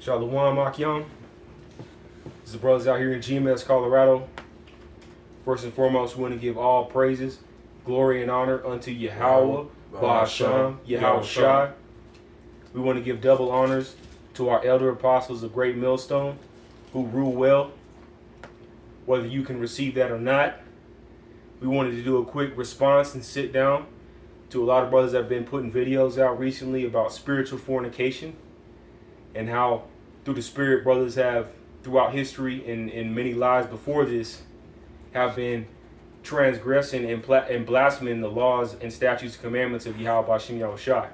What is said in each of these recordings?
Shalom, Akyam. This is the brothers out here in GMS, Colorado. First and foremost, we want to give all praises, glory, and honor unto YAHAWAH, bahasham, YAHAWASHI. We want to give double honors to our elder apostles of Great Millstone, who rule well, whether you can receive that or not. We wanted to do a quick response and sit down to a lot of brothers that have been putting videos out recently about spiritual fornication and how through the Spirit, brothers have, throughout history and many lives before this, have been transgressing and blaspheming the laws and statutes and commandments of YAHAWASHI.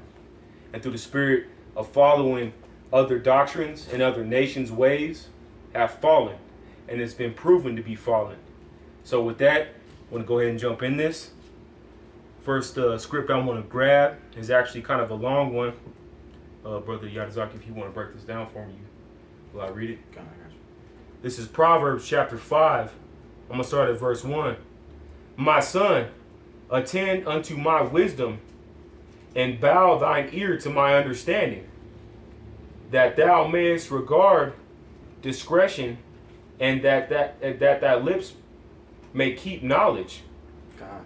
And through the spirit of following other doctrines and other nations' ways, have fallen. And it's been proven to be fallen. So with that, I want to go ahead and jump in this. First script I want to grab is actually kind of a long one. Brother Yadazaki, if you want to break this down for me, will I read it? This is Proverbs chapter 5. I'm going to start at verse 1. My son, attend unto my wisdom, and bow thine ear to my understanding, that thou mayest regard discretion, and that thy lips may keep knowledge. God,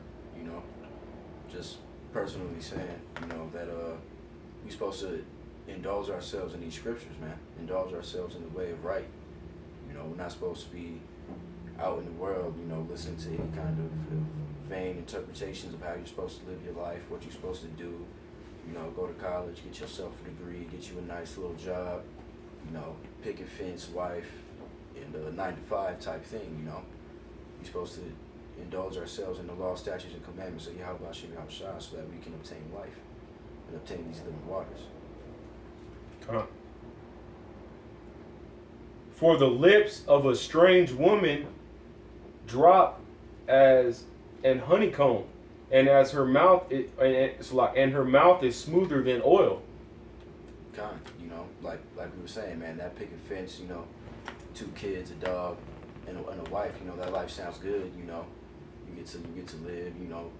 just personally saying, that we're supposed to indulge ourselves in these scriptures, man. Indulge ourselves in the way of right. We're not supposed to be out in the world, listening to any kind of vain interpretations of how you're supposed to live your life, what you're supposed to do. Go to college, get yourself a degree, get you a nice little job, picket fence, wife, and a 9-to-5 type thing, You're supposed to indulge ourselves in the law, statutes, and commandments of YAHAWASHI so that we can obtain life and obtain these living waters. For the lips of a strange woman drop as an honeycomb, and as her mouth and her mouth is smoother than oil. Like we were saying, man, that picket fence, 2 kids, a dog, and a wife, that life sounds good, You get to live,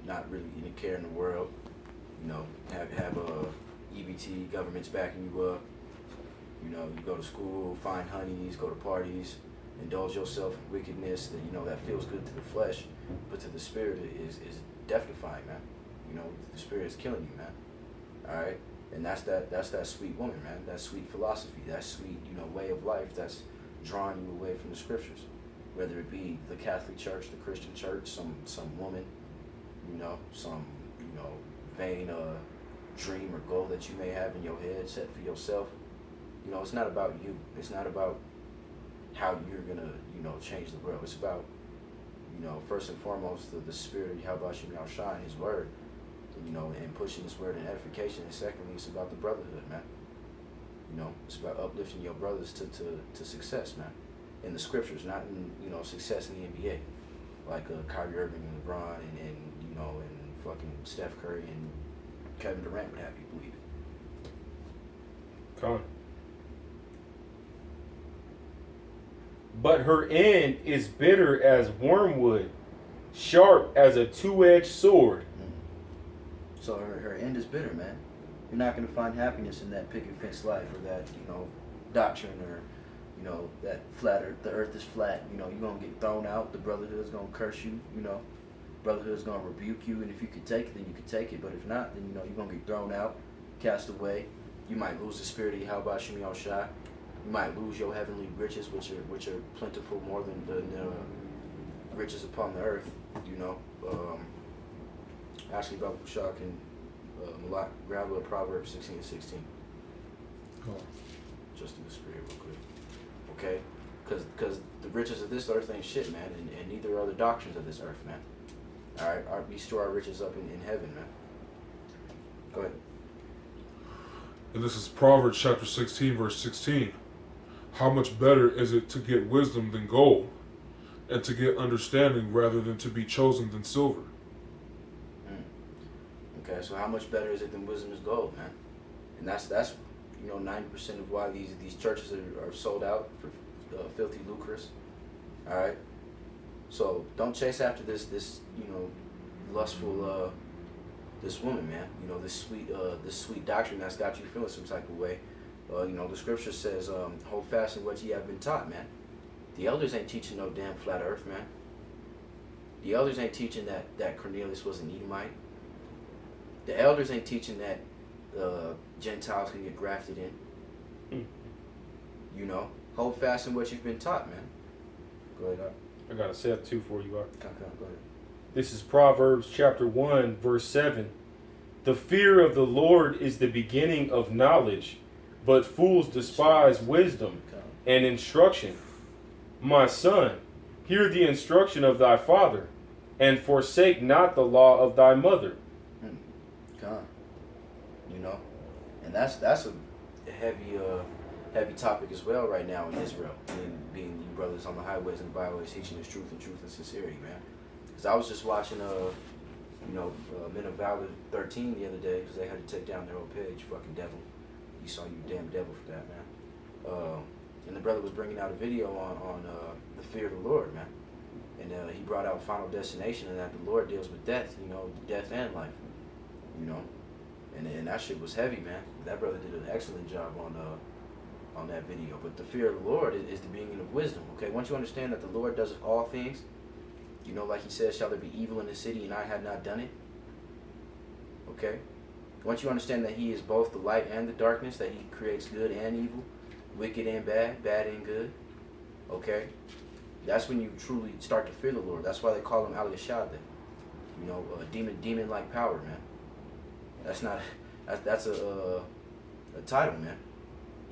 not really any care in the world, have EBT, government's backing you up. You go to school, find honeys, go to parties, indulge yourself in wickedness that feels good to the flesh, but to the spirit is death-defying, man. The spirit is killing you, man. All right, and that's that sweet woman, man. That sweet philosophy, that sweet way of life that's drawing you away from the scriptures, whether it be the Catholic Church, the Christian Church, some woman, some vain dream or goal that you may have in your head set for yourself. It's not about you. It's not about how you're gonna, change the world. It's about, first and foremost, the spirit of YAHAWASHI and His Word, and pushing His Word in edification. And secondly, it's about the brotherhood, man. It's about uplifting your brothers to success, man. In the scriptures, not in, success in the NBA, like Kyrie Irving and LeBron and fucking Steph Curry and Kevin Durant would have you believe it. But her end is bitter as wormwood, sharp as a 2-edged sword. So her end is bitter, man. You're not going to find happiness in that picket fence life or that, doctrine or, that the earth is flat. You're going to get thrown out. The brotherhood's going to curse you, Brotherhood's going to rebuke you. And if you can take it, then you can take it. But if not, then, you're going to get thrown out, cast away. You might lose the spirit of YAHAWASHI. You might lose your heavenly riches, which are plentiful more than the riches upon the earth. Actually, Babu Shah can Malak grab a Proverbs 16:16. Just in the spirit, real quick. Okay, because the riches of this earth ain't shit, man, and neither are the doctrines of this earth, man. All right, we store our riches up in heaven, man. Go ahead. And this is Proverbs chapter 16, verse 16. How much better is it to get wisdom than gold, and to get understanding rather than to be chosen than silver? Okay, so how much better is it than wisdom is gold, man? And that's 90% of why these churches are sold out for filthy lucres. All right, so don't chase after this lustful this woman, man. This sweet doctrine that's got you feeling some type of way. The scripture says, hold fast in what ye have been taught, man. The elders ain't teaching no damn flat earth, man. The elders ain't teaching that Cornelius was an Edomite. The elders ain't teaching that Gentiles can get grafted in. Hold fast in what you've been taught, man. Go ahead, I got a set 2 for you, Art. Go ahead. This is Proverbs chapter 1, verse 7. The fear of the Lord is the beginning of knowledge, but fools despise wisdom and instruction. My son, hear the instruction of thy father, and forsake not the law of thy mother. And that's a heavy topic as well right now in Israel, being you brothers on the highways and byways teaching this truth and sincerity, man. Because I was just watching Men of Valor 13 the other day, because they had to take down their whole page. Fucking devil, you saw you damn devil for that, man. And the brother was bringing out a video on the fear of the Lord, man. And he brought out Final Destination, and that the Lord deals with death, death and life, And that shit was heavy, man. That brother did an excellent job on that video. But the fear of the Lord is the beginning of wisdom. Okay, once you understand that the Lord does all things, like he says, shall there be evil in the city, and I had not done it? Okay? Once you understand that he is both the light and the darkness, that he creates good and evil, wicked and bad, bad and good, okay? That's when you truly start to fear the Lord. That's why they call him YAHAWASHI, a demon-like power, man. That's a title, man.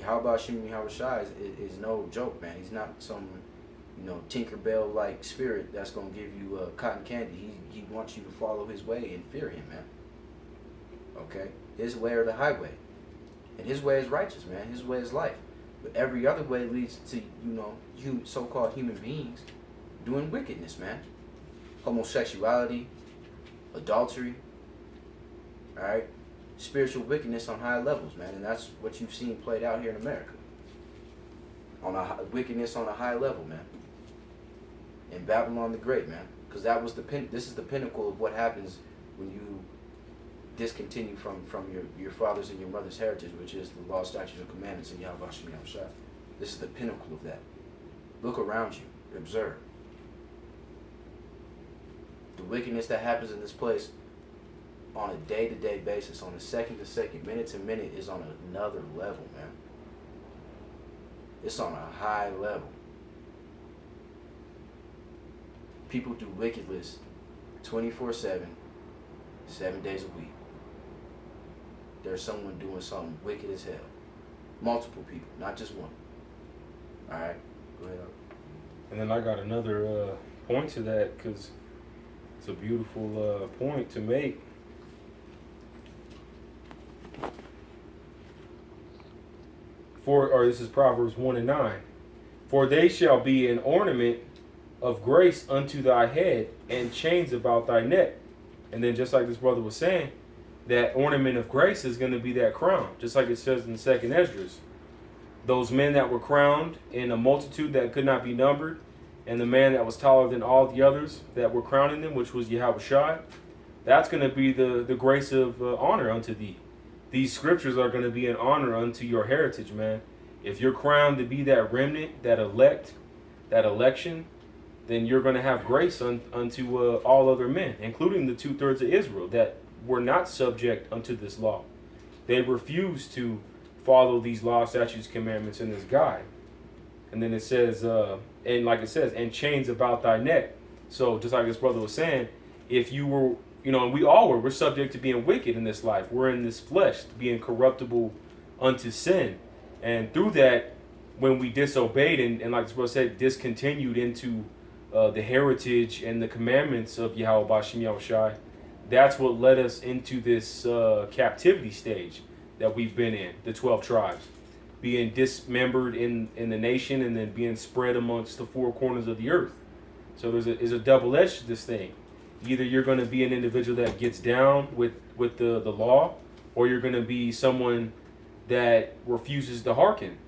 YAHAWASHI is no joke, man. He's not some, Tinkerbell-like spirit that's going to give you cotton candy. He wants you to follow his way and fear him, man. Okay? His way or the highway. And his way is righteous, man. His way is life. But every other way leads to, so-called human beings doing wickedness, man. Homosexuality, adultery, all right? Spiritual wickedness on high levels, man. And that's what you've seen played out here in America. Wickedness on a high level, man. In Babylon the Great, man. Because this is the pinnacle of what happens when you discontinue from your father's and your mother's heritage, which is the law, statutes, and commandments in YAHAWASHI. This is the pinnacle of that. Look around you. Observe. The wickedness that happens in this place on a day-to-day basis, on a second-to-second, minute-to-minute, is on another level, man. It's on a high level. People do wickedness 24/7, 7 days a week. There's someone doing something wicked as hell. Multiple people, not just one. All right, go ahead. And then I got another point to that, because it's a beautiful point to make. This is Proverbs 1:9. For they shall be an ornament of grace unto thy head, and chains about thy neck. And then, just like this brother was saying, that ornament of grace is going to be that crown, just like it says in the 2nd Esdras. Those men that were crowned in a multitude that could not be numbered, and the man that was taller than all the others that were crowning them, which was YAHAWASHI, that's going to be the grace of honor unto thee. These scriptures are going to be an honor unto your heritage, man. If you're crowned to be that remnant, that election, then you're going to have grace unto all other men, including the 2/3 of Israel that were not subject unto this law. They refused to follow these laws, statutes, commandments in this guide. And then it says, and chains about thy neck. So just like this brother was saying, if you were, and we're subject to being wicked in this life. We're in this flesh, being corruptible unto sin. And through that, when we disobeyed and like this brother said, discontinued into the heritage and the commandments of YAHAWASHI, that's what led us into this captivity stage that we've been in, the 12 tribes. Being dismembered in the nation and then being spread amongst the 4 corners of the earth. So there's a double edge to this thing. Either you're going to be an individual that gets down with the law, or you're going to be someone that refuses to hearken.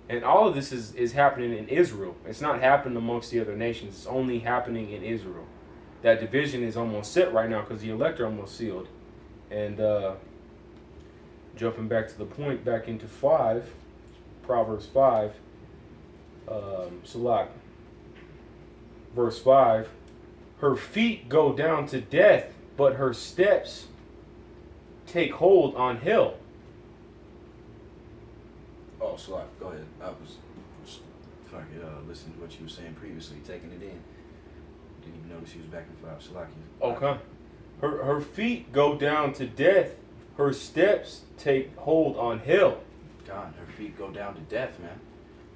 And all of this is happening in Israel. It's not happening amongst the other nations. It's only happening in Israel. That division is almost set right now because the elect are almost sealed. And jumping back to the point, back into 5, Proverbs 5, Salak, verse 5, her feet go down to death, but her steps take hold on hell. Oh, so go ahead. I was fucking listening to what you were saying previously, taking it in. Didn't even notice he was back in 5. Salaki. Okay. Her feet go down to death. Her steps take hold on hell. God, her feet go down to death, man.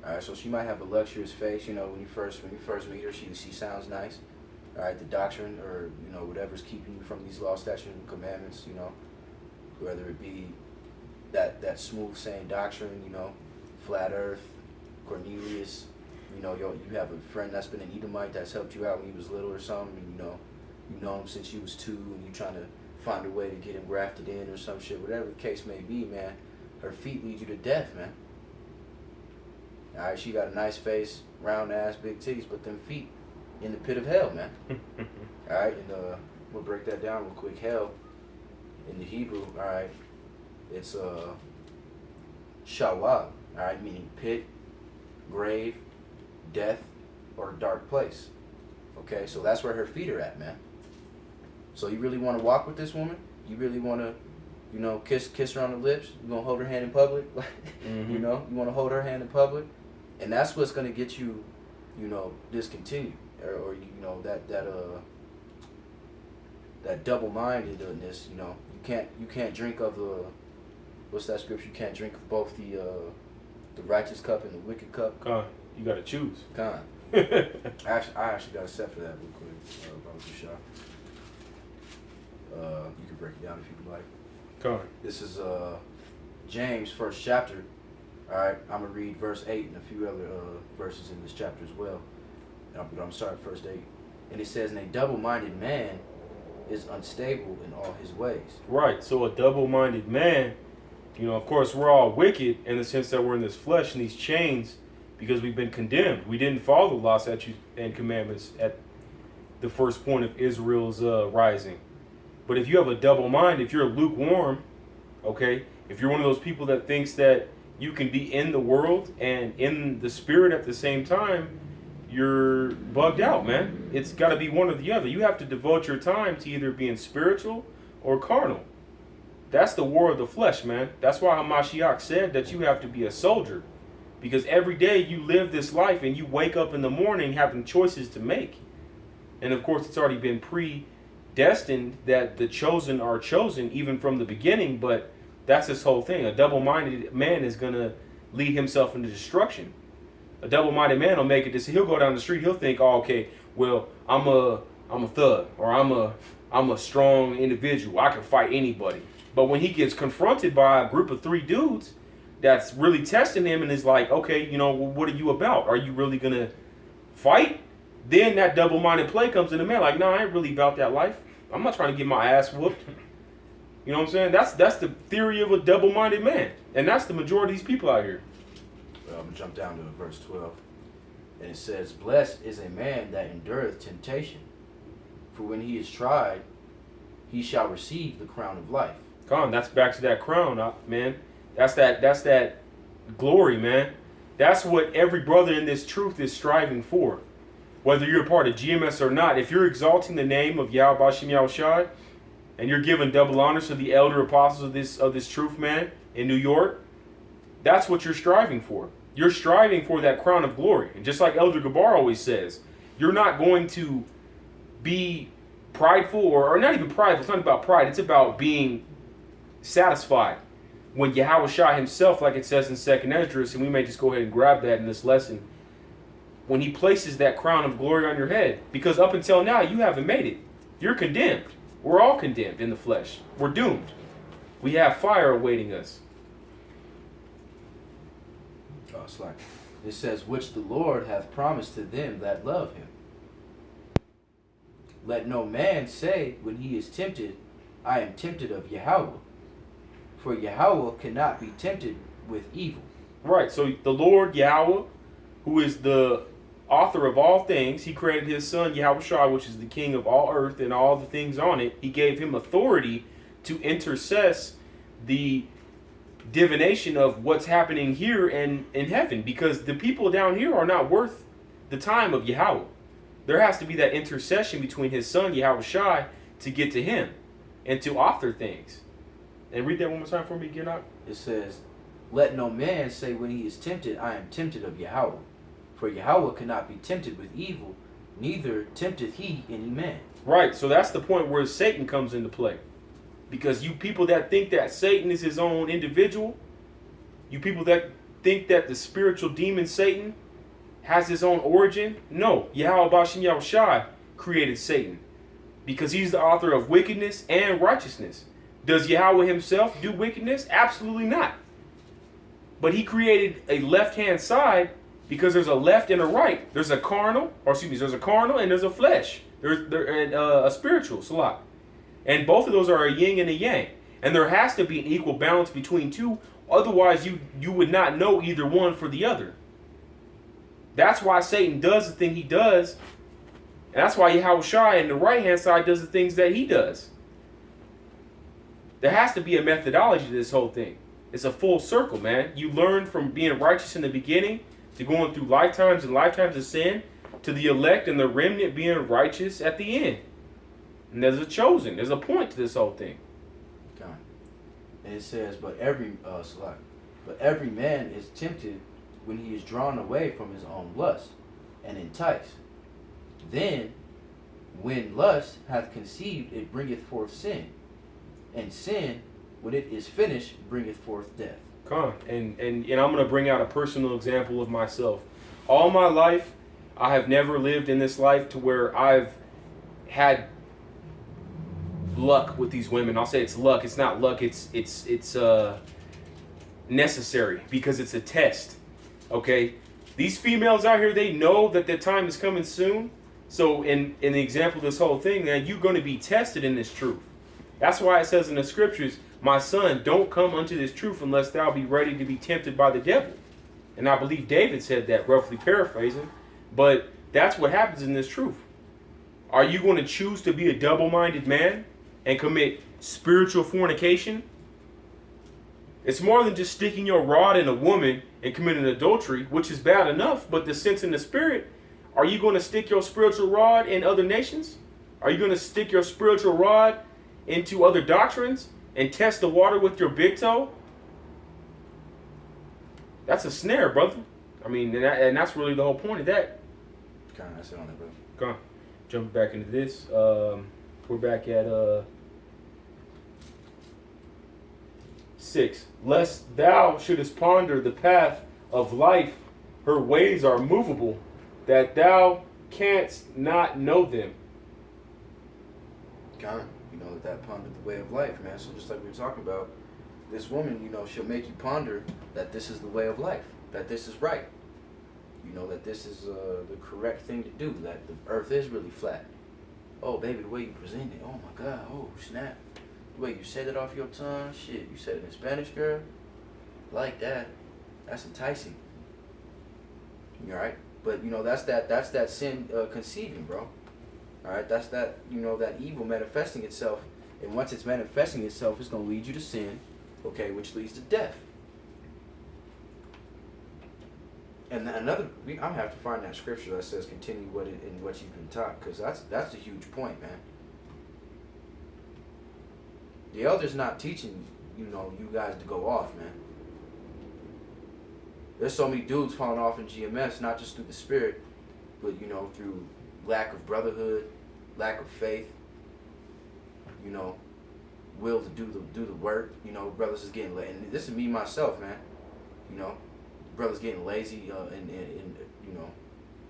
All right, so she might have a luxurious face. You know, when you first meet her, she sounds nice. All right, the doctrine or whatever's keeping you from these law, statutes, and commandments. Whether it be that smooth saying doctrine. Flat Earth, Cornelius. You have a friend that's been an Edomite that's helped you out when you was little or something. And, you know him since you was 2, and you trying to find a way to get him grafted in or some shit. Whatever the case may be, man. Her feet lead you to death, man. All right, she got a nice face, round ass, big titties, but them feet in the pit of hell, man. All right, and we'll break that down real quick. Hell, in the Hebrew, all right, it's YAHAWAH, all right, meaning pit, grave, death, or dark place. Okay, so that's where her feet are at, man. So you really want to walk with this woman? You really want to, kiss her on the lips? You gonna hold her hand in public? Mm-hmm. You want to hold her hand in public, and that's what's gonna get you, discontinued, or that double-mindedness. You can't drink of the, what's that scripture? You can't drink of both the righteous cup and the wicked cup. Con, you gotta choose. Con. I actually got a set for that real quick, Brother Bashar. You can break it down if you'd like. Con. This is James, 1st chapter. All right, I'm going to read verse 8 and a few other verses in this chapter as well. But I'm going to start at verse 8. And it says, and a double-minded man is unstable in all his ways. Right, so a double-minded man, of course, we're all wicked in the sense that we're in this flesh and these chains because we've been condemned. We didn't follow the law, statutes, and commandments at the first point of Israel's rising. But if you have a double mind, if you're lukewarm, okay, if you're one of those people that thinks that you can be in the world and in the spirit at the same time, you're bugged out, man. It's got to be one or the other. You have to devote your time to either being spiritual or carnal. That's the war of the flesh, man. That's why Hamashiach said that you have to be a soldier. Because every day you live this life and you wake up in the morning having choices to make. And of course, it's already been predestined that the chosen are chosen even from the beginning, but that's this whole thing. A double-minded man is going to lead himself into destruction. A double-minded man will make it to he'll go down the street, he'll think, oh, okay, well, I'm a thug, or I'm a strong individual. I can fight anybody. But when he gets confronted by a group of 3 dudes that's really testing him and is like, okay, what are you about? Are you really going to fight? Then that double-minded play comes in the man like, no, I ain't really about that life. I'm not trying to get my ass whooped. You know what I'm saying? That's the theory of a double-minded man. And that's the majority of these people out here. I'm going to jump down to verse 12. And it says, blessed is a man that endureth temptation. For when he is tried, he shall receive the crown of life. Come on, that's back to that crown, man. That's that glory, man. That's what every brother in this truth is striving for. Whether you're a part of GMS or not, if you're exalting the name of YAHAWASHI and you're giving double honors to the elder apostles of this truth, man, in New York, that's what you're striving for. You're striving for that crown of glory. And just like Elder Gabar always says, you're not going to be prideful or not even prideful. It's not about pride. It's about being satisfied. When YAHAWASHI himself, like it says in 2nd Esdras, and we may just go ahead and grab that in this lesson, when he places that crown of glory on your head, because up until now, you haven't made it. You're condemned. We're all condemned in the flesh. We're doomed. We have fire awaiting us. Oh, it's like, it says, which the Lord hath promised to them that love him. Let no man say when he is tempted, I am tempted of Yahawah. For Yahawah cannot be tempted with evil. Right, so the Lord Yahweh, who is the author of all things, he created his son YAHAWASHI, which is the king of all earth and all the things on it. He gave him authority to intercess the divination of what's happening here and in heaven, because the people down here are not worth the time of Yahweh. There has to be that intercession between his son, YAHAWASHI, to get to him and to author things. And read that one more time for me again, Ak. It says, let no man say when he is tempted, I am tempted of Yahweh. For Yahweh cannot be tempted with evil, neither tempteth he any man. Right, so that's the point where Satan comes into play. Because you people that think that Satan is his own individual, you people that think that the spiritual demon Satan has his own origin, no, Yahweh bahasham Yahawashi created Satan. Because he's the author of wickedness and righteousness. Does Yahweh himself do wickedness? Absolutely not. But he created a left-hand side because there's a left and a right. There's a carnal, there's a carnal and there's a flesh. There's a spiritual, salat. And both of those are a yin and a yang. And there has to be an equal balance between two. Otherwise, you would not know either one for the other. That's why Satan does the thing he does. And that's why YAHAWASHI and the right-hand side does the things that he does. There has to be a methodology to this whole thing. It's a full circle, man. You learn from being righteous in the beginning to going through lifetimes and lifetimes of sin to the elect and the remnant being righteous at the end. And there's a point to this whole thing. God. And it says, but every man is tempted when he is drawn away from his own lust and enticed. Then, when lust hath conceived, it bringeth forth sin. And sin, when it is finished, bringeth forth death. And I'm going to bring out a personal example of myself. All my life, I have never lived in this life to where I've had luck with these women. I'll say it's luck. It's not luck. It's necessary because it's a test. Okay? These females out here, they know that their time is coming soon. So in the example of this whole thing, man, you're going to be tested in this truth. That's why it says in the scriptures, my son, don't come unto this truth unless thou be ready to be tempted by the devil. And I believe David said that, roughly paraphrasing. But that's what happens in this truth. Are you going to choose to be a double-minded man and commit spiritual fornication? It's more than just sticking your rod in a woman and committing adultery, which is bad enough, but the sense in the spirit, are you going to stick your spiritual rod in other nations? Are you going to stick your spiritual rod into other doctrines and test the water with your big toe? That's a snare, brother. I mean, and that's really the whole point of that. Kind of, that's it on that, bro. Come on. Jumping back into this. We're back at 6. Lest thou shouldest ponder the path of life, her ways are movable, that thou canst not know them. Kind of, that ponder the way of life, man. So just like we were talking about, this woman, she'll make you ponder that this is the way of life, that this is right. That this is the correct thing to do, that the earth is really flat. Oh, baby, the way you present it, oh my God, oh, snap. The way you said it off your tongue, shit, you said it in Spanish, girl. Like that. That's enticing. You alright? But, that's that sin conceiving, bro. Alright, that's that, that evil manifesting itself. And once it's manifesting itself, it's going to lead you to sin, okay, which leads to death. And I'm going to have to find that scripture that says continue what you've been taught, because that's a huge point, man. The elder's not teaching, you guys to go off, man. There's so many dudes falling off in GMS, not just through the spirit, but, through lack of brotherhood, lack of faith, will to do the work. Brothers is getting lazy. And this is me, myself, man. Brothers getting lazy in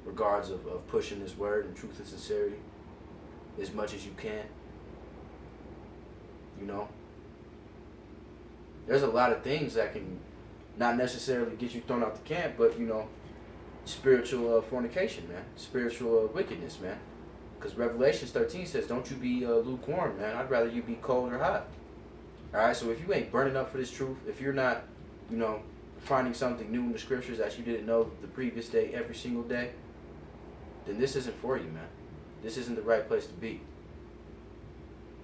regards of pushing this word and truth and sincerity as much as you can. There's a lot of things that can not necessarily get you thrown out the camp, but spiritual fornication, man, spiritual wickedness, man. Because Revelations 13 says, don't you be lukewarm, man. I'd rather you be cold or hot. All right, so if you ain't burning up for this truth, if you're not, finding something new in the scriptures that you didn't know the previous day, every single day, then this isn't for you, man. This isn't the right place to be.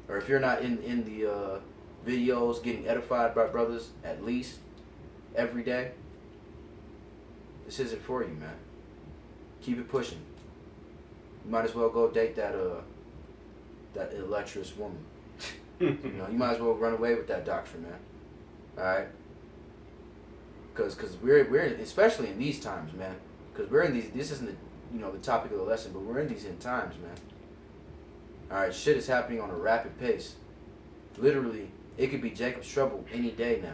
Or if you're not in the videos getting edified by brothers, at least, every day, this isn't for you, man. Keep it pushing. You might as well go date that illustrious woman. You know, you might as well run away with that doctrine, man. All right. Because we're especially in these times, man. Because we're in these. This isn't the topic of the lesson, but we're in these end times, man. All right, shit is happening on a rapid pace. Literally, it could be Jacob's trouble any day now.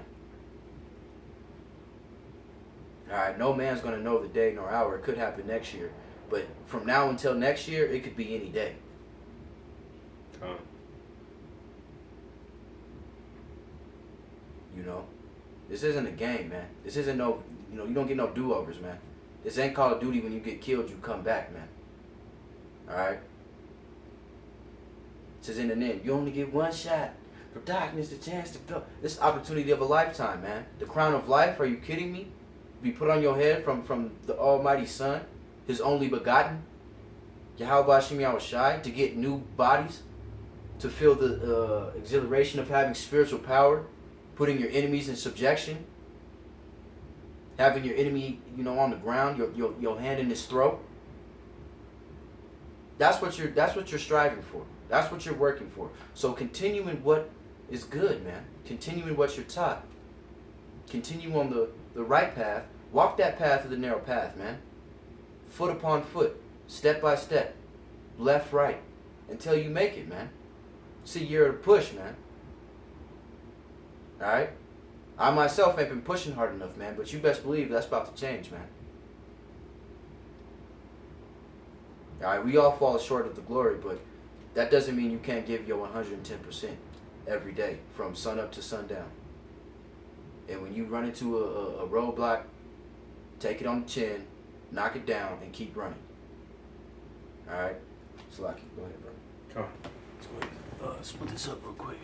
All right, no man's gonna know the day nor hour. It could happen next year, but from now until next year, it could be any day. You know, this isn't a game, man. This isn't no, you don't get no do-overs, man. This ain't Call of Duty. When you get killed, you come back, man. All right. It says in the end, you only get one shot. For darkness, the chance to go. This is the opportunity of a lifetime, man. The crown of life. Are you kidding me? Be put on your head from the Almighty Son, His only begotten, YAHAWASHI, to get new bodies, to feel the exhilaration of having spiritual power, putting your enemies in subjection, having your enemy, on the ground, your hand in his throat. That's what you're striving for. That's what you're working for. So continue in what is good, man. Continue in what you're taught. Continue on the right path. Walk that path of the narrow path, man. Foot upon foot, step by step, left, right, until you make it, man. See, you're at a push, man. All right? I myself ain't been pushing hard enough, man, but you best believe that's about to change, man. All right, we all fall short of the glory, but that doesn't mean you can't give your 110% every day from sun up to sundown. And when you run into a roadblock, take it on the chin, knock it down, and keep running. All right? Slocky, go ahead, bro. Come on. Let's put this up real quick.